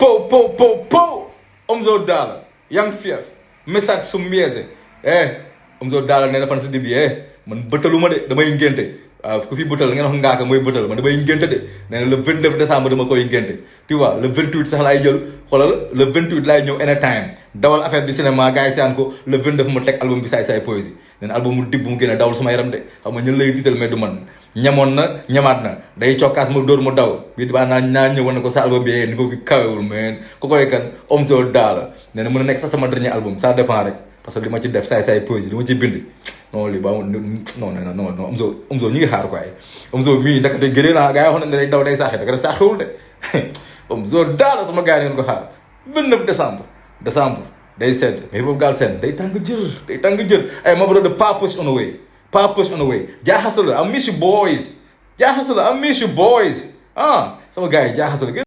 Po. Omzo Dollar. Young Fief. Message summiese. Omzo Dollar nee na fan si dibi man beutalouma de damay ngénte ku fi beutal ngeen wax ngaaka mooy beutal man damay ngénte de nee na le 29 décembre dama koy ngénte tu vois le 28 sax laay jël xoolal le 28 laay ñëw anytime dawal affaire bi cinéma gars yi saan ko le 29 ma teg album bi saay poésie nee na album mu dib bu mu génne dawal sama yaram de xam nga ñun lay tiital mais du man ñamoon na ñamaat na day cokkaas ma dóor mu daw bii di baa naa ñëwoon na ko sa album bi niveau bi kawewul mais ku koy kan Omzo Dollar nee na mën a nekk sax sama dernier album ça dépend rek parce que li ma ci def saay poésie li ma ci bind non lii ba non Omzo ñi ngi xaar quoi Omzo mii ndakate gënee naa gars yi wax nañ ne day daw day saaxee da saaxewul de Omzo Dollar sama gars yi ngeen ko xaar 29 décembre day sedd mais boobu gaal seen day tàng jër ay ma brother pas push on the way jaaxasala I miss you boys sama gars yi jaaxasala